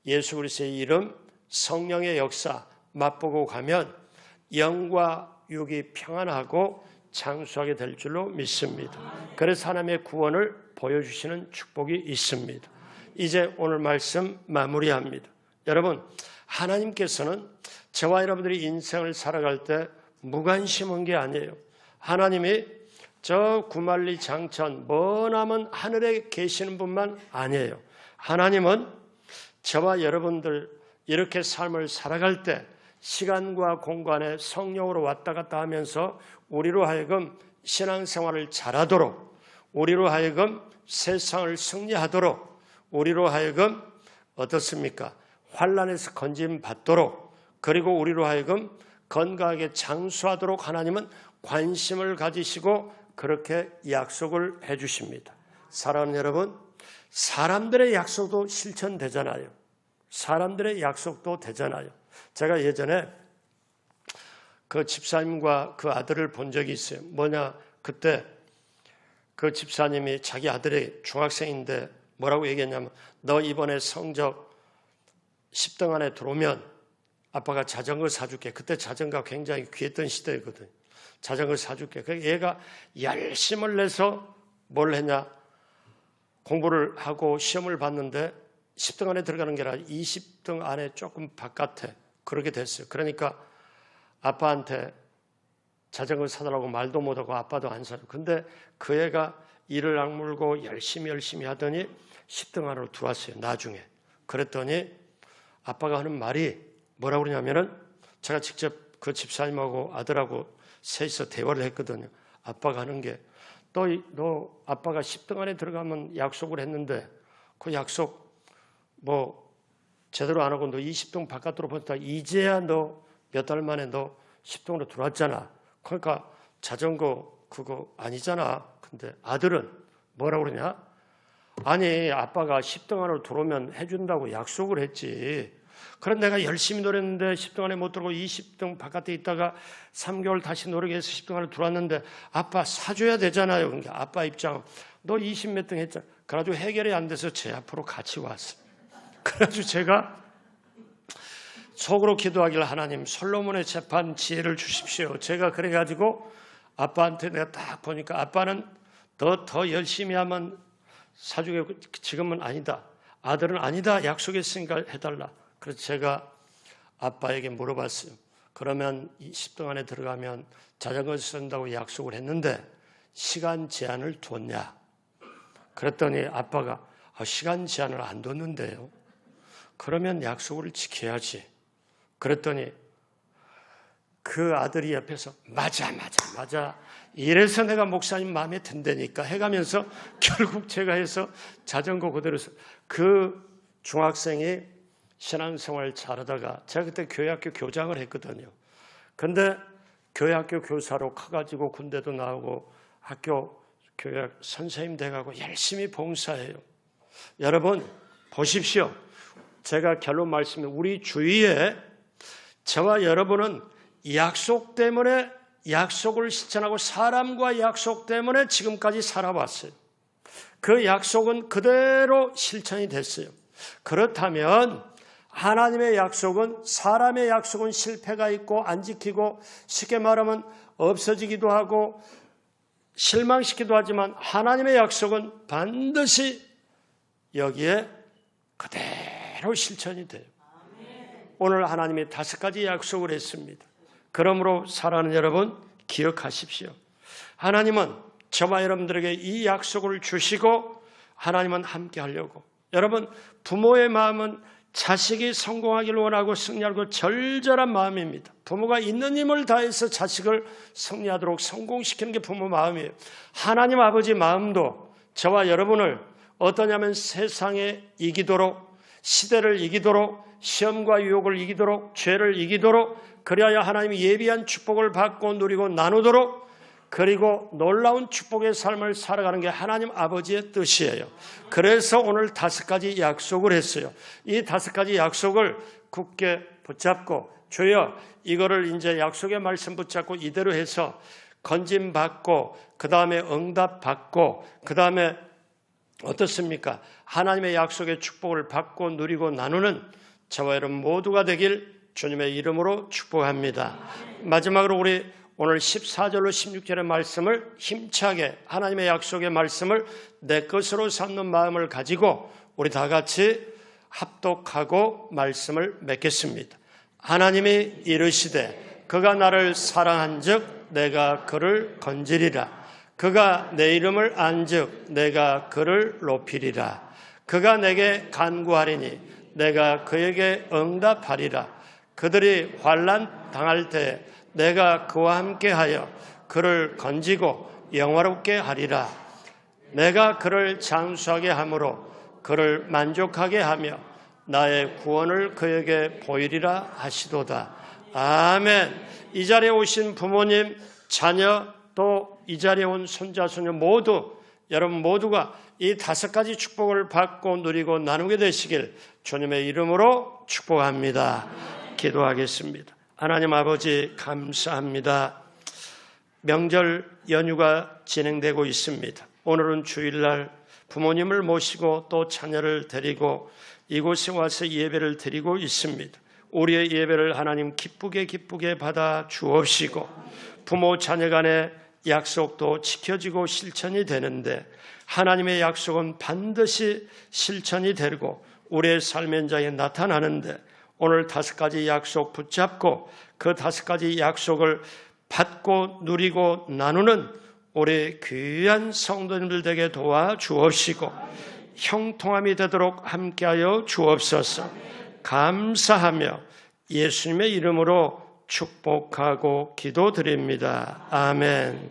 예수 그리스도의 이름, 성령의 역사 맛보고 가면 영과 육이 평안하고 장수하게 될 줄로 믿습니다. 그래서 하나님의 구원을 보여주시는 축복이 있습니다. 이제 오늘 말씀 마무리합니다. 여러분, 하나님께서는 저와 여러분들이 인생을 살아갈 때 무관심한 게 아니에요. 하나님이 저 구말리 장천 머나먼 하늘에 계시는 분만 아니에요. 하나님은 저와 여러분들 이렇게 삶을 살아갈 때 시간과 공간에 성령으로 왔다 갔다 하면서 우리로 하여금 신앙생활을 잘하도록, 우리로 하여금 세상을 승리하도록, 우리로 하여금 어떻습니까? 환난에서 건짐 받도록, 그리고 우리로 하여금 건강하게 장수하도록 하나님은 관심을 가지시고 그렇게 약속을 해 주십니다. 사랑하는 여러분, 사람들의 약속도 실천되잖아요. 사람들의 약속도 되잖아요. 제가 예전에 그 집사님과 그 아들을 본 적이 있어요. 그때 그 집사님이 자기 아들이 중학생인데 뭐라고 얘기했냐면, 너 이번에 성적 10등 안에 들어오면 아빠가 자전거 사줄게. 그때 자전거가 굉장히 귀했던 시대거든요. 자전거 사줄게. 그래서 얘가 열심을 내서 뭘 했냐, 공부를 하고 시험을 봤는데 10등 안에 들어가는 게 아니라 20등 안에 조금 바깥에 그렇게 됐어요. 그러니까 아빠한테 자전거 사달라고 말도 못하고 아빠도 안 사줘. 근데 그 애가 이를 악물고 열심히 하더니 10등 안으로 들어왔어요. 나중에. 그랬더니 아빠가 하는 말이 뭐라고 그러냐면은, 제가 직접 그 집사님하고 아들하고 셋이서 대화를 했거든요. 아빠가 하는 게, 너 아빠가 10등 안에 들어가면 약속을 했는데 그 약속 제대로 안 하고 너 20등 바깥으로 보냈다. 이제야 너 몇 달 만에 너 10등으로 들어왔잖아. 그러니까 자전거 그거 아니잖아. 근데 아들은 뭐라고 그러냐? 아니, 아빠가 10등 안으로 들어오면 해준다고 약속을 했지. 그럼 내가 열심히 노렸는데 10등 안에 못 들어오고 20등 바깥에 있다가 3개월 다시 노력해서 10등 안에 들어왔는데 아빠 사줘야 되잖아요. 그러니까 아빠 입장, 너 20 몇 등 했잖아. 그래가지고 해결이 안 돼서 제 앞으로 같이 왔어. 그래가지고 제가 속으로 기도하길, 하나님 솔로몬의 재판 지혜를 주십시오. 제가 그래가지고 아빠한테 내가 딱 보니까 아빠는 더 열심히 하면 사주게, 지금은 아니다. 아들은 아니다. 약속했으니까 해달라. 그래서 제가 아빠에게 물어봤어요. 그러면 10등 안에 들어가면 자전거 쓴다고 약속을 했는데 시간 제한을 뒀냐? 그랬더니 아빠가 시간 제한을 안 뒀는데요. 그러면 약속을 지켜야지. 그랬더니 그 아들이 옆에서 맞아. 이래서 내가 목사님 마음에 든다니까 해가면서 결국 제가 해서 자전거 그대로 그 중학생이 신앙생활 잘하다가 제가 그때 교회학교 교장을 했거든요. 근데 교회학교 교사로 커가지고 군대도 나오고 학교 교회 선생님 돼가고 열심히 봉사해요. 여러분 보십시오. 제가 결론 말씀드리면 우리 주위에 저와 여러분은 약속 때문에 약속을 실천하고 사람과 약속 때문에 지금까지 살아왔어요. 그 약속은 그대로 실천이 됐어요. 그렇다면 하나님의 약속은, 사람의 약속은 실패가 있고 안 지키고 쉽게 말하면 없어지기도 하고 실망시키기도 하지만 하나님의 약속은 반드시 여기에 그대로 실천이 돼요. 오늘 하나님이 5가지 약속을 했습니다. 그러므로 사랑하는 여러분 기억하십시오. 하나님은 저와 여러분들에게 이 약속을 주시고 하나님은 함께 하려고. 여러분 부모의 마음은 자식이 성공하기를 원하고 승리하고 절절한 마음입니다. 부모가 있는 힘을 다해서 자식을 승리하도록 성공시키는 게 부모 마음이에요. 하나님 아버지 마음도 저와 여러분을 어떠냐면 세상에 이기도록, 시대를 이기도록, 시험과 유혹을 이기도록, 죄를 이기도록, 그리하여 하나님이 예비한 축복을 받고 누리고 나누도록, 그리고 놀라운 축복의 삶을 살아가는 게 하나님 아버지의 뜻이에요. 그래서 오늘 5가지 약속을 했어요. 이 5가지 약속을 굳게 붙잡고, 주여 이거를 이제 약속의 말씀 붙잡고 이대로 해서 건짐받고 그 다음에 응답받고 그 다음에 어떻습니까? 하나님의 약속의 축복을 받고 누리고 나누는 저와 여러분 모두가 되길 주님의 이름으로 축복합니다. 마지막으로 우리 오늘 14절로 16절의 말씀을 힘차게 하나님의 약속의 말씀을 내 것으로 삼는 마음을 가지고 우리 다 같이 합독하고 말씀을 맺겠습니다. 하나님이 이르시되 그가 나를 사랑한즉 내가 그를 건지리라. 그가 내 이름을 안즉 내가 그를 높이리라. 그가 내게 간구하리니 내가 그에게 응답하리라. 그들이 환난 당할 때 내가 그와 함께하여 그를 건지고 영화롭게 하리라. 내가 그를 장수하게 함으로 그를 만족하게 하며 나의 구원을 그에게 보이리라 하시도다. 아멘. 이 자리에 오신 부모님, 자녀 또 이 자리에 온 손자 손녀 모두 여러분 모두가 이 5가지 축복을 받고 누리고 나누게 되시길 주님의 이름으로 축복합니다. 기도하겠습니다. 하나님 아버지 감사합니다. 명절 연휴가 진행되고 있습니다. 오늘은 주일날 부모님을 모시고 또 자녀를 데리고 이곳에 와서 예배를 드리고 있습니다. 우리의 예배를 하나님 기쁘게 받아 주옵시고 부모 자녀 간의 약속도 지켜지고 실천이 되는데 하나님의 약속은 반드시 실천이 되고 우리의 삶의 현장에 나타나는데 오늘 5가지 약속 붙잡고 그 5가지 약속을 받고 누리고 나누는 우리 귀한 성도님들 되게 도와주옵시고 형통함이 되도록 함께하여 주옵소서. 감사하며 예수님의 이름으로 축복하고 기도드립니다. 아멘.